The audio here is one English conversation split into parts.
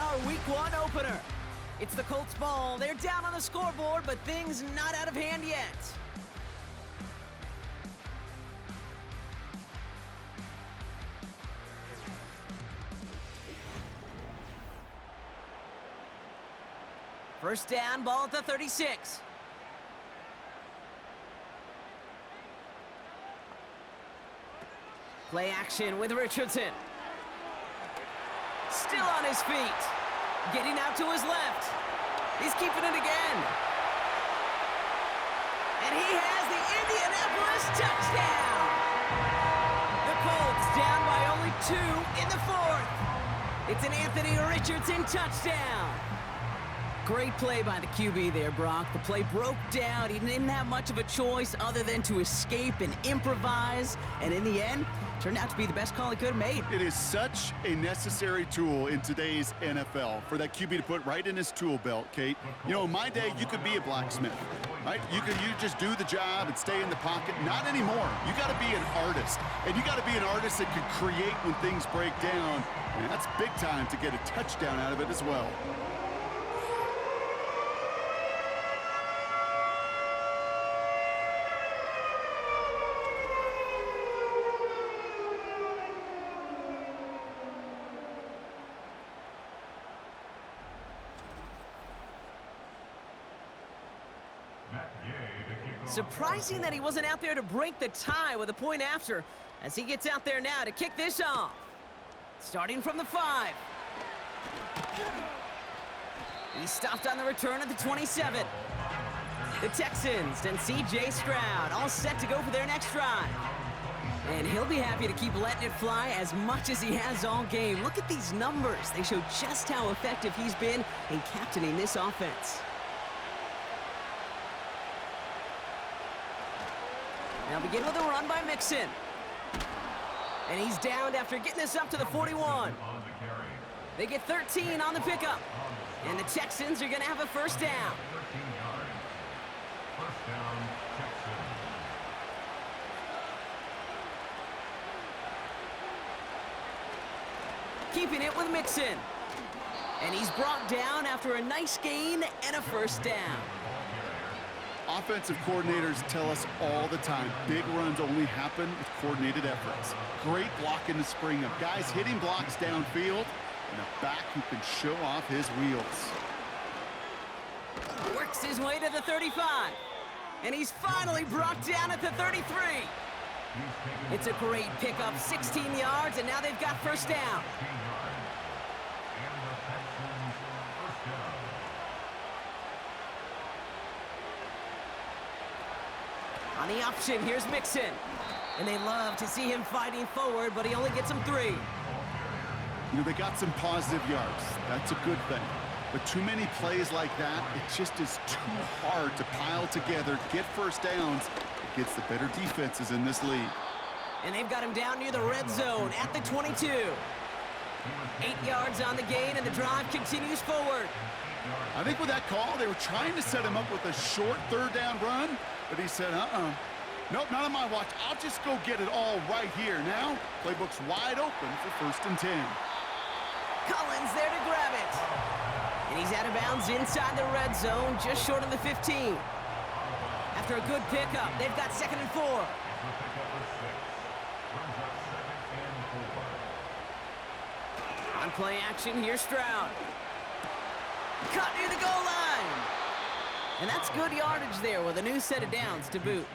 our Week 1 opener. It's the Colts ball. They're down on the scoreboard, but things not out of hand yet. First down, ball at the 36. Play action with Richardson. Still on his feet. Getting out to his left. He's keeping it again. And he has the Indianapolis touchdown. The Colts down by only 2 in the 4th. It's an Anthony Richardson touchdown. Great play by the QB there, Brock. The play broke down. He didn't have much of a choice other than to escape and improvise. And in the end, turned out to be the best call he could have made. It is such a necessary tool in today's NFL for that QB to put right in his tool belt, Kate. You know, in my day, you could be a blacksmith, right? You just do the job and stay in the pocket. Not anymore. You got to be an artist. And you got to be an artist that can create when things break down. And that's big time to get a touchdown out of it as well. Surprising that he wasn't out there to break the tie with a point after, as he gets out there now to kick this off. Starting from the 5. He stopped on the return at the 27. The Texans and C.J. Stroud all set to go for their next drive. And he'll be happy to keep letting it fly as much as he has all game. Look at these numbers. They show just how effective he's been in captaining this offense. Now begin with a run by Mixon. And he's downed after getting this up to the 41. They get 13 on the pickup. And the Texans are going to have a first down. Keeping it with Mixon. And he's brought down after a nice gain and a first down. Offensive coordinators tell us all the time, big runs only happen with coordinated efforts. Great block in the spring of guys hitting blocks downfield and a back who can show off his wheels. Works his way to the 35. And he's finally brought down at the 33. It's a great pickup, 16 yards, and now they've got first down. On the option, here's Mixon. And they love to see him fighting forward, but he only gets them 3. You know, they got some positive yards. That's a good thing. But too many plays like that, it just is too hard to pile together, get first downs against the better defenses in this league. And they've got him down near the red zone at the 22. 8 yards on the gain, and the drive continues forward. I think with that call, they were trying to set him up with a short third down run, but he said, nope, not on my watch. I'll just go get it all right here. Now, playbook's wide open for 1st and 10. Collins there to grab it. And he's out of bounds inside the red zone, just short of the 15. After a good pickup, they've got 2nd and 4. On play action, here's Stroud. Cut near the goal line. And that's good yardage there with a new set of downs to boot.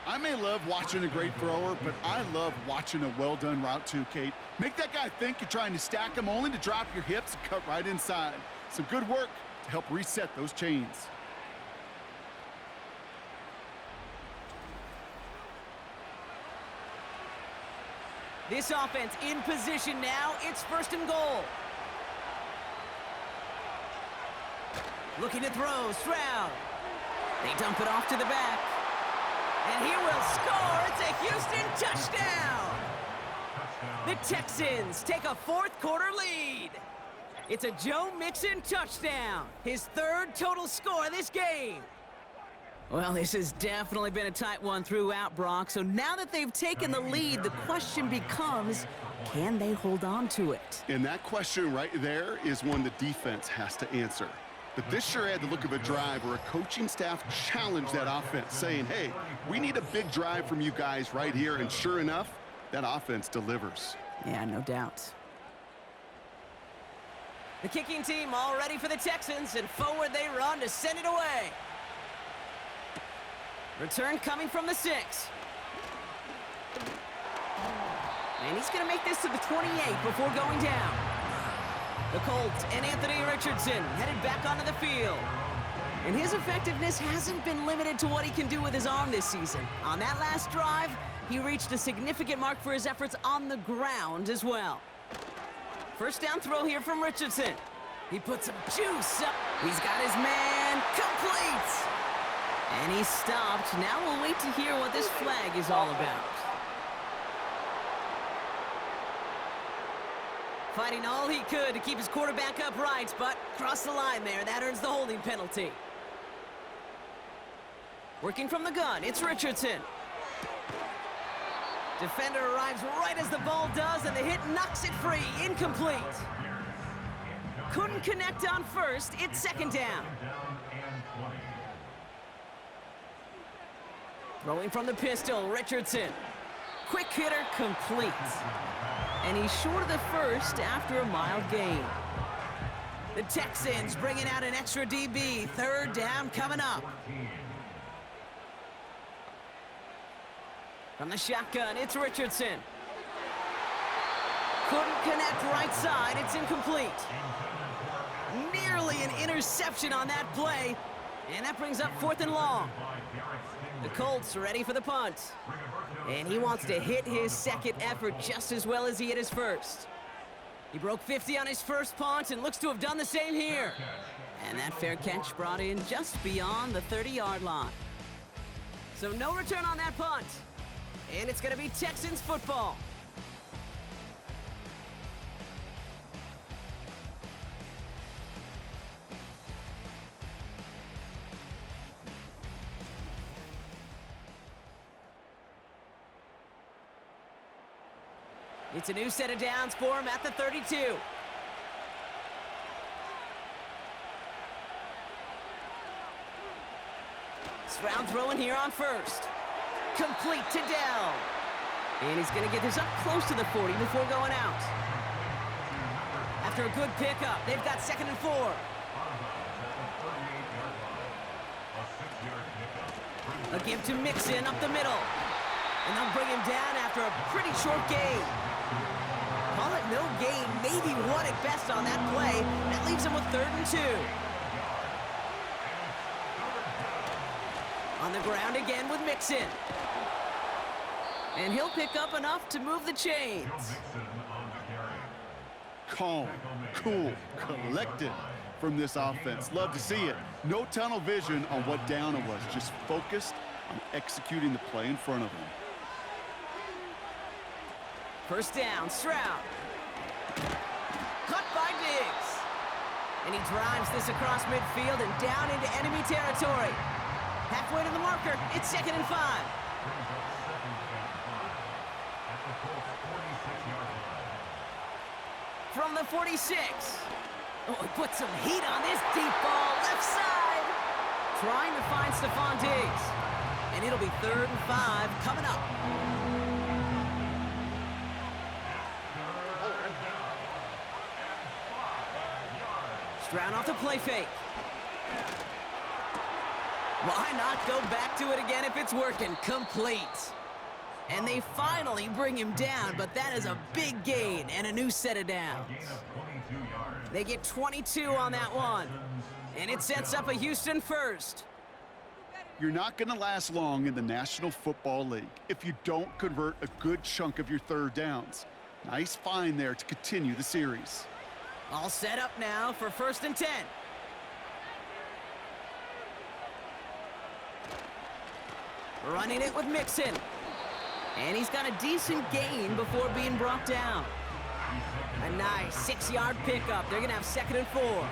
I may love watching a great thrower, but I love watching a well-done route too, Kate. Make that guy think you're trying to stack him only to drop your hips and cut right inside. Some good work to help reset those chains. This offense in position now. It's 1st and goal. Looking to throw, Stroud. They dump it off to the back. And he will score. It's a Houston touchdown. The Texans take a 4th quarter lead. It's a Joe Mixon touchdown. His 3rd total score of this game. Well, this has definitely been a tight one throughout, Brock. So now that they've taken the lead, the question becomes, Can they hold on to it? And that question right there is one the defense has to answer. But this sure had the look of a drive where a coaching staff challenged that offense, saying, hey, we need a big drive from you guys right here. And sure enough, that offense delivers. Yeah, no doubt. The kicking team all ready for the Texans, and forward they run to send it away. Return coming from the 6. And he's going to make this to the 28 before going down. The Colts and Anthony Richardson headed back onto the field. And his effectiveness hasn't been limited to what he can do with his arm this season. On that last drive, he reached a significant mark for his efforts on the ground as well. First down throw here from Richardson. He puts some juice up. He's got his man complete. And he stopped. Now we'll wait to hear what this flag is all about. Fighting all he could to keep his quarterback upright, but crossed the line there. That earns the holding penalty. Working from the gun, it's Richardson. Defender arrives right as the ball does, and the hit knocks it free. Incomplete. Couldn't connect on first. It's second down. Throwing from the pistol, Richardson. Quick hitter, complete. And he's short of the first after a mild gain. The Texans bringing out an extra DB. Third down coming up. From the shotgun, it's Richardson. Couldn't connect right side. It's incomplete. Nearly an interception on that play. And that brings up 4th and long. The Colts ready for the punt. And he wants to hit his second effort just as well as he hit his first. He broke 50 on his first punt and looks to have done the same here. And that fair catch brought in just beyond the 30-yard line. So no return on that punt. And it's going to be Texans football. It's a new set of downs for him at the 32. Stroud throwing here on first. Complete to Dell. And he's going to get this up close to the 40 before going out. After a good pickup, they've got 2nd and 4. A give to Mixon up the middle. And they'll bring him down after a pretty short gain. Call it no gain, maybe 1 at best on that play. That leaves him with 3rd and 2. On the ground again with Mixon. And he'll pick up enough to move the chains. Calm, cool, collected from this offense. Love to see it. No tunnel vision on what down it was. Just focused on executing the play in front of him. First down, Stroud. Cut by Diggs. And he drives this across midfield and down into enemy territory. Halfway to the marker, it's 2nd and 5. From the 46. Oh, he put some heat on this deep ball, left side. Trying to find Stephon Diggs. And it'll be 3rd and 5 coming up. Stroud off the play fake. Why not go back to it again if it's working? Complete. And they finally bring him down, but that is a big gain and a new set of downs. They get 22 on that one. And it sets up a Houston first. You're not going to last long in the National Football League if you don't convert a good chunk of your 3rd downs. Nice find there to continue the series. All set up now for 1st and 10. Running it with Mixon. And he's got a decent gain before being brought down. A nice 6-yard pickup. They're going to have 2nd and 4.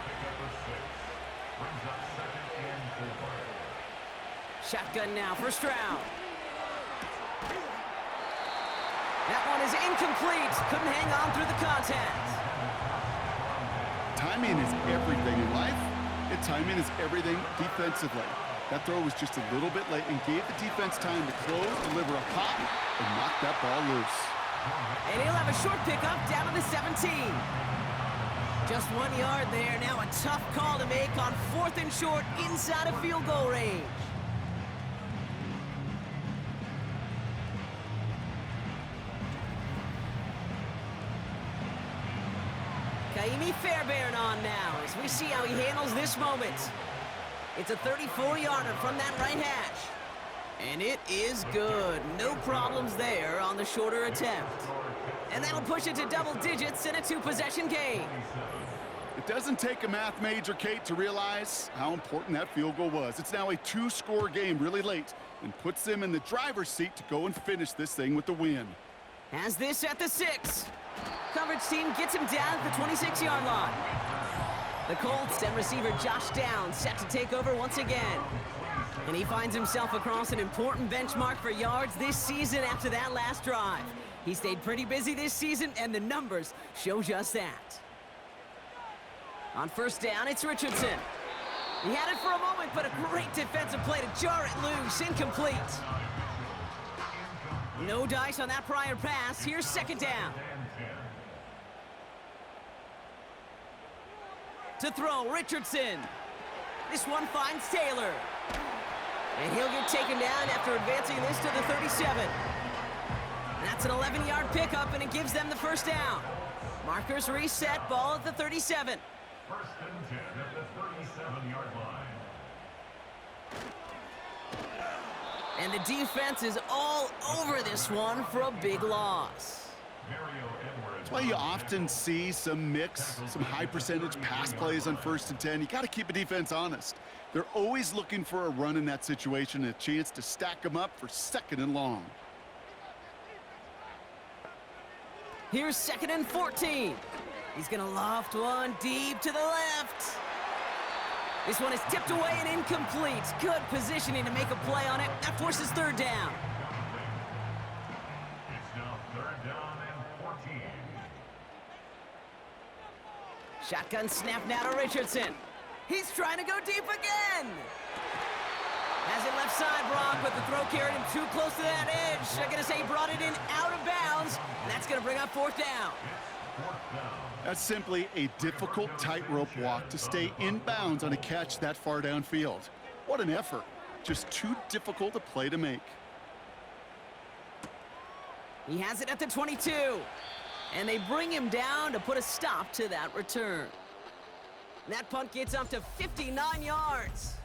Shotgun now for Stroud. That one is incomplete. Couldn't hang on through the contact. Timing is everything in life, and timing is everything defensively. That throw was just a little bit late and gave the defense time to close, deliver a pop, and knock that ball loose. And he'll have a short pickup down to the 17. Just 1 yard there. Now a tough call to make on 4th and short inside of field goal range. Kaimi Fairbairn on now as we see how he handles this moment. It's a 34-yarder from that right hash. And it is good. No problems there on the shorter attempt. And that'll push it to double digits in a 2-possession game. It doesn't take a math major, Kate, to realize how important that field goal was. It's now a 2-score game really late and puts them in the driver's seat to go and finish this thing with the win. Has this at the 6. Coverage team gets him down at the 26-yard line. The Colts and receiver Josh Downs set to take over once again. And he finds himself across an important benchmark for yards this season after that last drive. He stayed pretty busy this season, and the numbers show just that. On 1st down, it's Richardson. He had it for a moment, but a great defensive play to jar it loose. Incomplete. No dice on that prior pass. Here's 2nd down. To throw, Richardson. This one finds Taylor. And he'll get taken down after advancing this to the 37. That's an 11-yard pickup, and it gives them the 1st down. Markers reset, ball at the 37. 1st and 10 at the 37-yard line. And the defense is all over this one for a big loss. That's why you often see some mix, some high-percentage pass plays on 1st and 10. You got to keep a defense honest. They're always looking for a run in that situation and a chance to stack them up for 2nd and long. Here's 2nd and 14. He's going to loft one deep to the left. This one is tipped away and incomplete. Good positioning to make a play on it. That forces 3rd down. It's now 3rd down and 14. Shotgun snap now to Richardson. He's trying to go deep again. Has it left side, Brock, but the throw carried him too close to that edge. I'm going to say he brought it in out of bounds, and that's going to bring up 4th down. That's simply a difficult tightrope walk to stay in bounds on a catch that far downfield. What an effort. Just too difficult a play to make. He has it at the 22. And they bring him down to put a stop to that return. That punt gets up to 59 yards.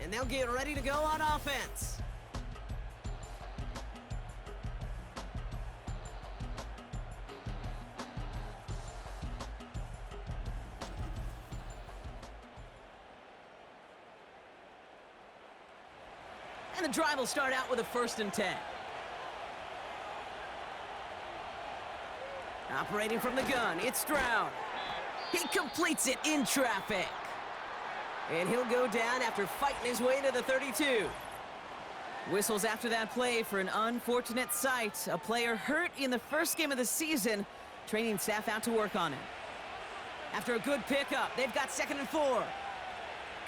And they'll get ready to go on offense. And the drive will start out with a 1st and 10. Operating from the gun, it's Stroud. He completes it in traffic. And he'll go down after fighting his way to the 32. Whistles after that play for an unfortunate sight. A player hurt in the 1st game of the season. Training staff out to work on it. After a good pickup, they've got 2nd and 4.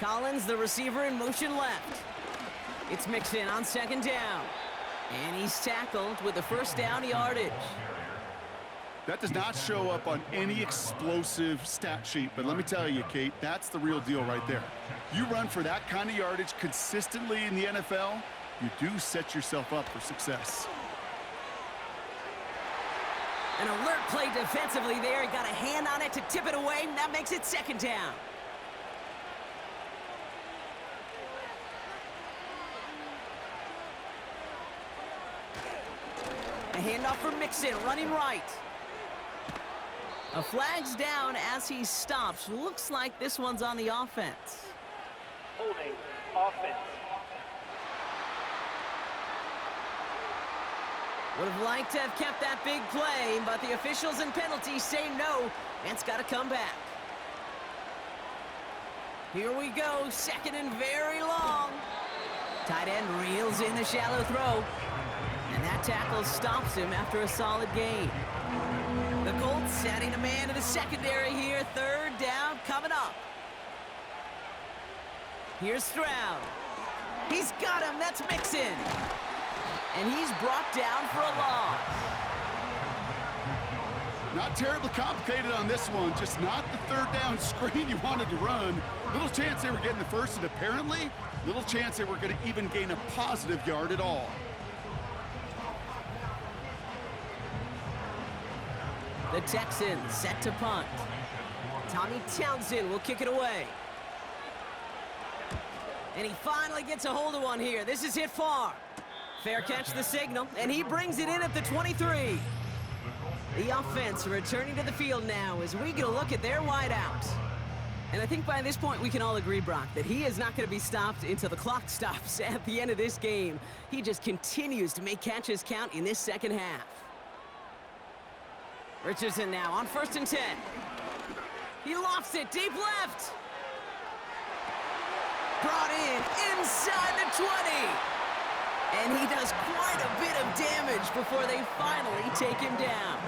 Collins, the receiver, in motion left. It's Mixon on 2nd down. And he's tackled with the 1st down yardage. That does not show up on any explosive stat sheet, but let me tell you, Kate, that's the real deal right there. You run for that kind of yardage consistently in the NFL, you do set yourself up for success. An alert play defensively there. He got a hand on it to tip it away, and that makes it 2nd down. A handoff for Mixon, running right. A flag's down as he stops. Looks like this one's on the offense. Holding offense. Would have liked to have kept that big play, but the officials and penalties say no, and it's got to come back. Here we go, 2nd and very long. Tight end reels in the shallow throw. And that tackle stops him after a solid gain. The Colts adding a man to the secondary here. Third down coming up. Here's Stroud. He's got him. That's Mixon. And he's brought down for a loss. Not terribly complicated on this one. Just not the third down screen you wanted to run. Little chance they were getting the first, and apparently little chance they were going to even gain a positive yard at all. The Texans set to punt. Tommy Townsend will kick it away. And he finally gets a hold of one here. This is hit far. Fair catch the signal, and he brings it in at the 23. The offense returning to the field now as we get a look at their wideout. And I think by this point we can all agree, Brock, that he is not going to be stopped until the clock stops at the end of this game. He just continues to make catches count in this second half. Richardson now on 1st and 10. He lofts it deep left. Brought in inside the 20. And he does quite a bit of damage before they finally take him down.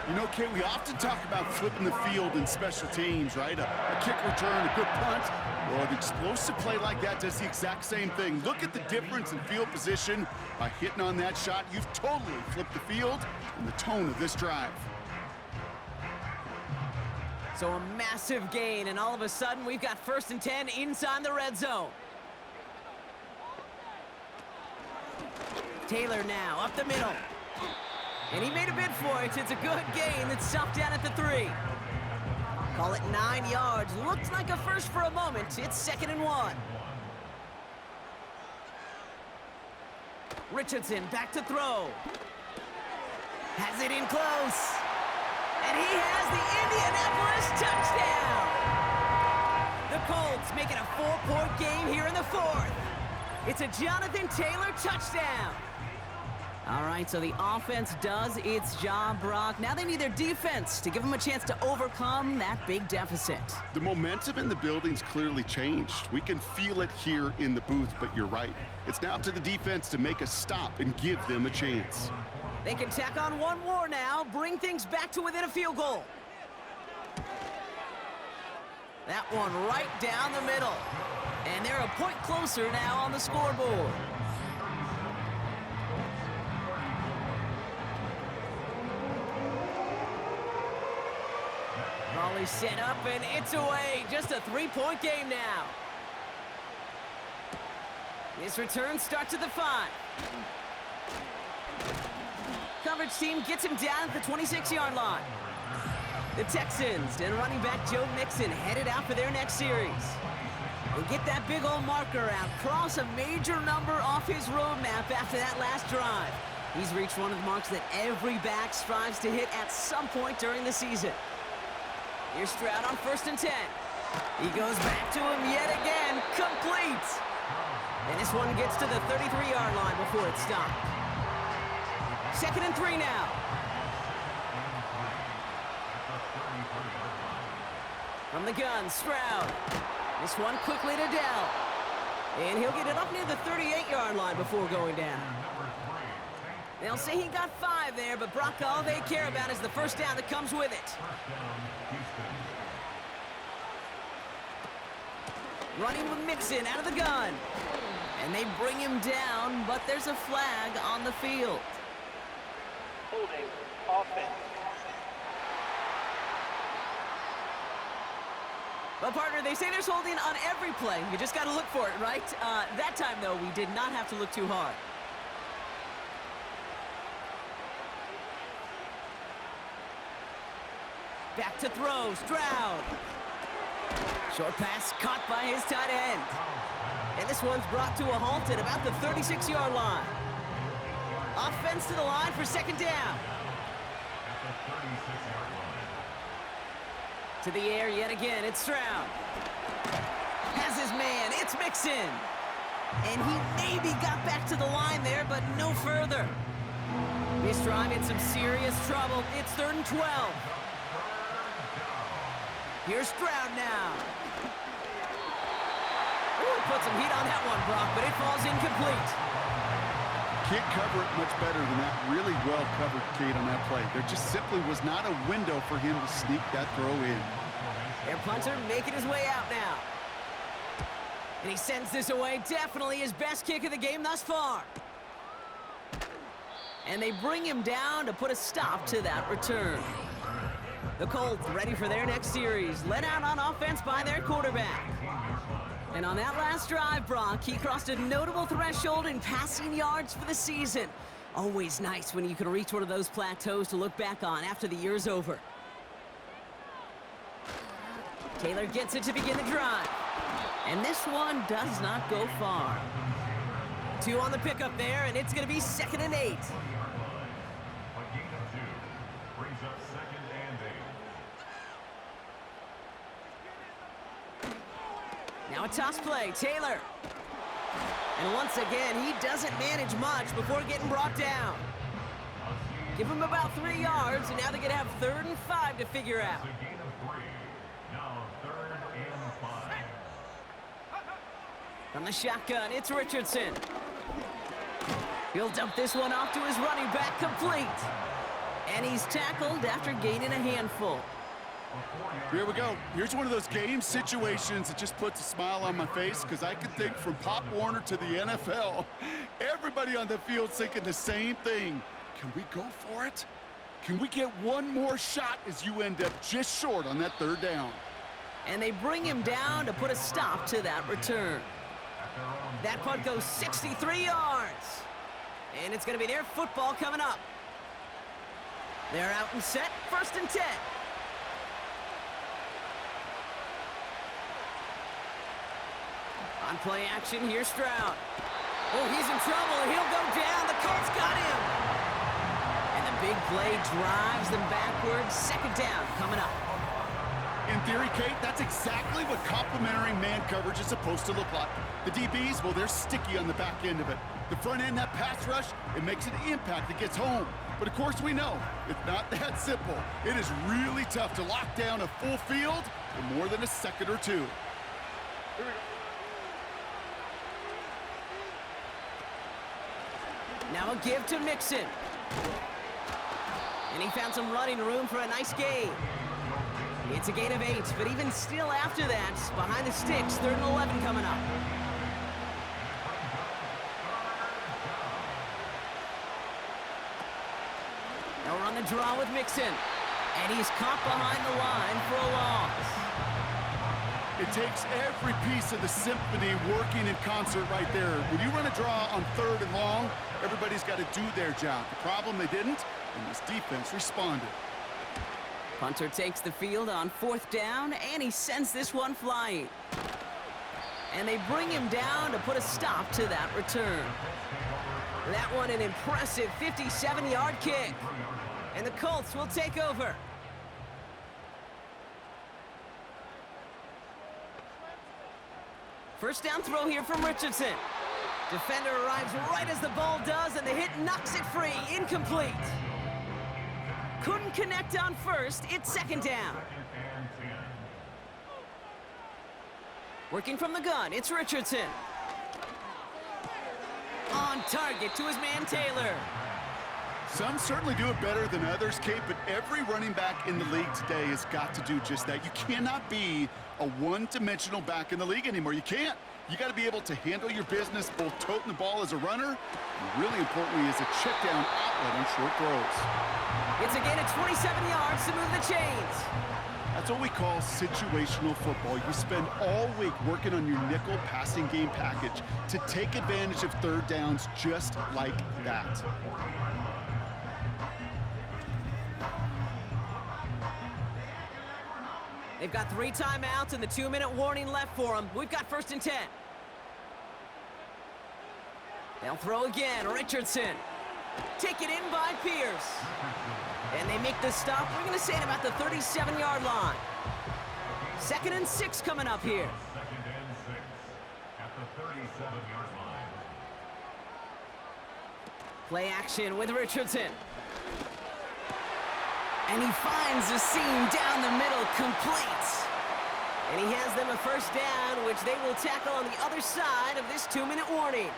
You know, Kate, we often talk about flipping the field in special teams, right? A kick return, a good punt. Well, an explosive play like that does the exact same thing. Look at the difference in field position. By hitting on that shot, you've totally flipped the field and the tone of this drive. So a massive gain, and all of a sudden we've got 1st and 10 inside the red zone. Taylor now up the middle. And he made a bid for it. It's a good gain that's stopped down at the 3. Call it 9 yards. Looked like a first for a moment. It's 2nd and 1. Richardson back to throw. Has it in close. And he has the Indianapolis touchdown. The Colts make it a 4-point game here in the 4th. It's a Jonathan Taylor touchdown. All right, so the offense does its job, Brock. Now they need their defense to give them a chance to overcome that big deficit. The momentum in the building's clearly changed. We can feel it here in the booth, but you're right. It's now up to the defense to make a stop and give them a chance. They can tack on one more now, bring things back to within a field goal. That one right down the middle. And they're a point closer now on the scoreboard. Volley set up, and it's away. Just a 3-point game now. This return starts at the 5. Coverage team gets him down at the 26-yard line. The Texans and running back Joe Mixon headed out for their next series. They get that big old marker out, cross a major number off his roadmap after that last drive. He's reached one of the marks that every back strives to hit at some point during the season. Here's Stroud on 1st and 10. He goes back to him yet again, complete. And this one gets to the 33-yard line before it's stopped. 2nd and 3 now. From the gun, Stroud. This one quickly to Dell. And he'll get it up near the 38-yard line before going down. They'll say he got 5 there, but Brock, all they care about is the first down that comes with it. Running with Mixon out of the gun. And they bring him down, but there's a flag on the field. Holding offense. Well, partner, they say there's holding on every play. You just got to look for it, right? That time, though, we did not have to look too hard. Back to throw, Stroud. Short pass caught by his tight end. And this one's brought to a halt at about the 36-yard line. Offense to the line for 2nd down. To the air yet again, it's Stroud. Has his man, it's Mixon. And he maybe got back to the line there, but no further. This drive in some serious trouble. It's 3rd and 12. Here's Stroud now. Ooh, put some heat on that one, Brock, but it falls incomplete. Can't cover it much better than that. Really well covered, Kate, on that play. There just simply was not a window for him to sneak that throw in. Their punter making his way out now. And he sends this away. Definitely his best kick of the game thus far. And they bring him down to put a stop to that return. The Colts ready for their next series. Led out on offense by their quarterback. And on that last drive, Brock, he crossed a notable threshold in passing yards for the season. Always nice when you can reach one of those plateaus to look back on after the year's over. Taylor gets it to begin the drive. And this one does not go far. 2 on the pickup there, and it's going to be 2nd and 8. Now a toss play, Taylor. And once again, he doesn't manage much before getting brought down. Give him about 3 yards, and now they're going to have 3rd and 5 to figure out. From the shotgun, it's Richardson. He'll dump this one off to his running back, complete. And he's tackled after gaining a handful. Here we go. Here's one of those game situations that just puts a smile on my face because I can think from Pop Warner to the NFL. Everybody on the field thinking the same thing. Can we go for it? Can we get one more shot as you end up just short on that 3rd down? And they bring him down to put a stop to that return. That punt goes 63 yards. And it's going to be their football coming up. They're out and set, 1st and 10. On play action, here's Stroud. Oh, he's in trouble, and he'll go down. The Colts got him. And the big play drives them backwards. 2nd down coming up. In theory, Kate, that's exactly what complementary man coverage is supposed to look like. The DBs, well, they're sticky on the back end of it. The front end, that pass rush, it makes an impact. It gets home. But, of course, we know it's not that simple. It is really tough to lock down a full field in more than a second or 2. Here we go. Now a give to Mixon. And he found some running room for a nice gain. It's a gain of 8, but even still after that, behind the sticks, 3rd and 11 coming up. Now we're on the draw with Mixon. And he's caught behind the line for a loss. It takes every piece of the symphony working in concert right there. When you run a draw on 3rd and long, everybody's got to do their job. The problem, they didn't, and this defense responded. Punter takes the field on 4th down, and he sends this one flying. And they bring him down to put a stop to that return. That one an impressive 57-yard kick. And the Colts will take over. First down throw here from Richardson. Defender arrives right as the ball does, and the hit knocks it free. Incomplete. Couldn't connect on 1st. It's 2nd down. Working from the gun, it's Richardson. On target to his man Taylor. Some certainly do it better than others, Kate, but every running back in the league today has got to do just that. You cannot be a one-dimensional back in the league anymore. You can't. You got to be able to handle your business, both toting the ball as a runner, and really importantly as a check-down outlet on short throws. It's a gain of 27 yards to move the chains. That's what we call situational football. You spend all week working on your nickel passing game package to take advantage of 3rd downs just like that. They've got 3 timeouts and the 2-minute warning left for them. We've got 1st and 10. They'll throw again. Richardson. Taken in by Pierce. And they make the stop. We're going to say at about the 37-yard line. 2nd and 6 coming up here. 2nd and 6 at the 37-yard line. Play action with Richardson. And he finds the seam down the middle, complete. And he has them a 1st down, which they will tackle on the other side of this 2-minute warning.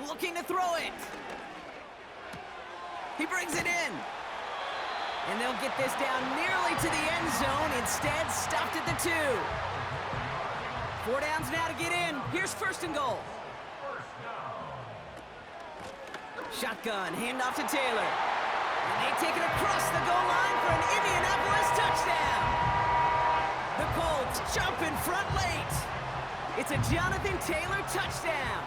Looking to throw it. He brings it in. And they'll get this down nearly to the end zone. Instead, stopped at the 2. 4 downs now to get in. Here's 1st and goal. Shotgun, handoff to Taylor. And they take it across the goal line for an Indianapolis touchdown. The Colts jump in front late. It's a Jonathan Taylor touchdown.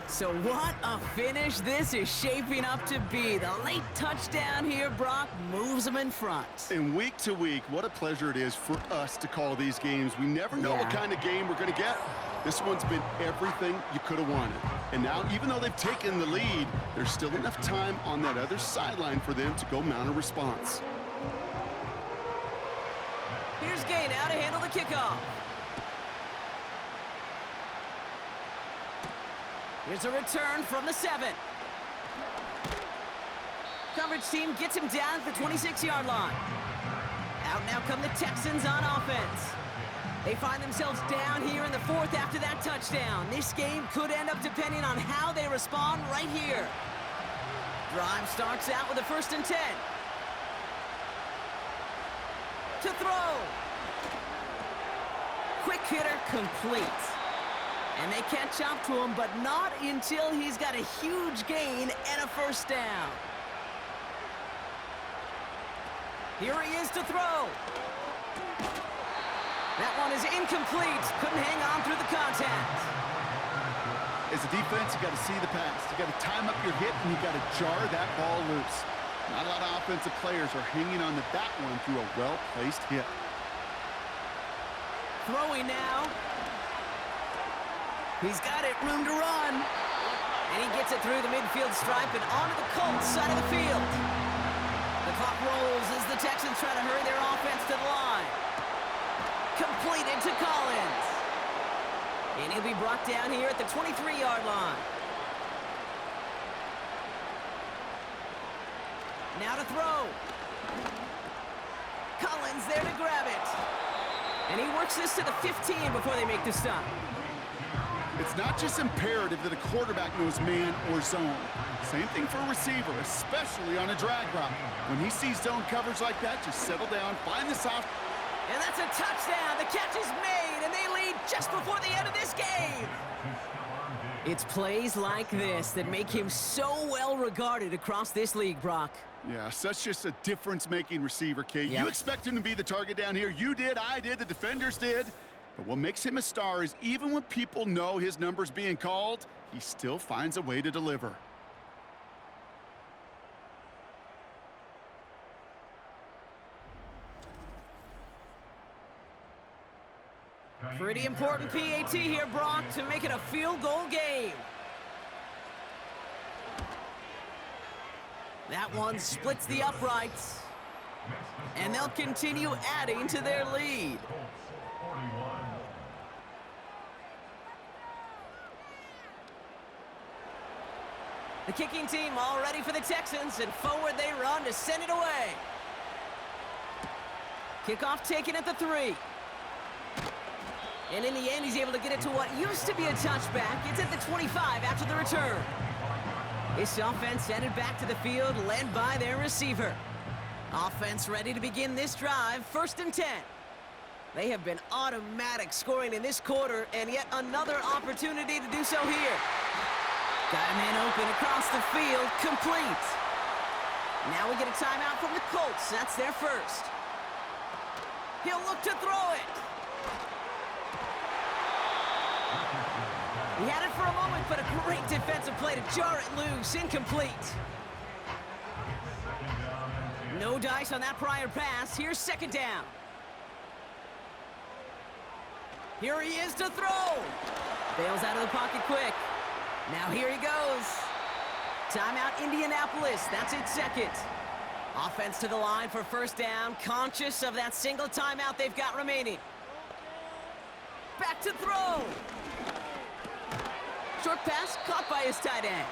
So what a finish this is shaping up to be. The late touchdown here, Brock, moves them in front. And week to week, what a pleasure it is for us to call these games. We never know what kind of game we're going to get. This one's been everything you could have wanted. And now, even though they've taken the lead, there's still enough time on that other sideline for them to go mount a response. Here's Gay now to handle the kickoff. Here's a return from the 7. Coverage team gets him down at the 26-yard line. Out now come the Texans on offense. They find themselves down here in the 4th after that touchdown. This game could end up depending on how they respond right here. Drive starts out with a 1st and 10. To throw. Quick hitter complete. And they catch up to him, but not until he's got a huge gain and a 1st down. Here he is to throw. That one is incomplete. Couldn't hang on through the contact. As a defense, you got to see the pass. You got to time up your hit, and you got to jar that ball loose. Not a lot of offensive players are hanging on to that one through a well-placed hit. Throwing now. He's got it, room to run. And he gets it through the midfield stripe and onto the Colts side of the field. The clock rolls as the Texans try to hurry their offense to the line. Completed to Collins. And he'll be brought down here at the 23-yard line. Now to throw. Collins there to grab it. And he works this to the 15 before they make the stop. It's not just imperative that a quarterback knows man or zone. Same thing for a receiver, especially on a drag route. When he sees zone coverage like that, just settle down, find the soft. And that's a touchdown. The catch is made, and they lead just before the end of this game. It's plays like this that make him so well regarded across this league, Brock. Yeah, such just a difference-making receiver, Kate. Yep. You expect him to be the target down here. You did, I did, the defenders did. But what makes him a star is even when people know his number's being called, he still finds a way to deliver. Pretty important PAT here, Brock, to make it a field goal game. That one splits the uprights. And they'll continue adding to their lead. The kicking team all ready for the Texans, and forward they run to send it away. Kickoff taken at the 3. And in the end, he's able to get it to what used to be a touchback. It's at the 25 after the return. This offense headed back to the field, led by their receiver. Offense ready to begin this drive, 1st and 10. They have been automatic scoring in this quarter, and yet another opportunity to do so here. Got a man open across the field, complete. Now we get a timeout from the Colts. That's their first. He'll look to throw it. He had it for a moment, but a great defensive play to jar it loose. Incomplete. No dice on that prior pass. Here's 2nd down. Here he is to throw. Bails out of the pocket quick. Now here he goes. Timeout Indianapolis. That's its 2nd. Offense to the line for 1st down. Conscious of that single timeout they've got remaining. Back to throw. Short pass caught by his tight end.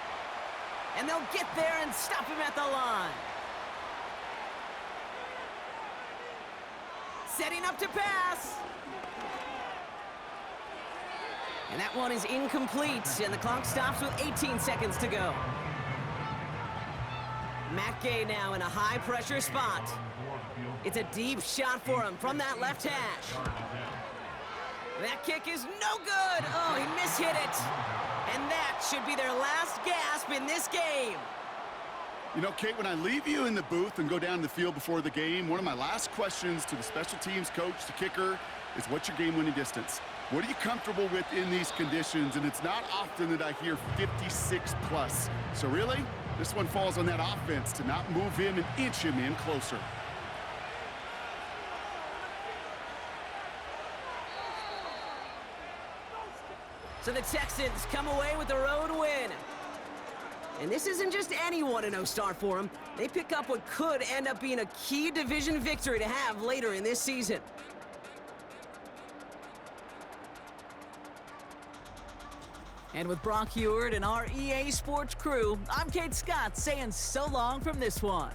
And they'll get there and stop him at the line. setting up to pass. And that one is incomplete, and the clock stops with 18 seconds to go. Matt Gay now in a high-pressure spot. It's a deep shot for him from that left hash. That kick is no good. Oh, he mishit it. And that should be their last gasp in this game. You know, Kate, when I leave you in the booth and go down the field before the game, one of my last questions to the special teams coach, the kicker, is what's your game-winning distance? What are you comfortable with in these conditions? And it's not often that I hear 56 plus. So really, this one falls on that offense to not move him and inch him in closer. So the Texans come away with the road win. And this isn't just any 1-0 start for them. They pick up what could end up being a key division victory to have later in this season. And with Brock Heward and our EA Sports crew, I'm Kate Scott saying so long from this one.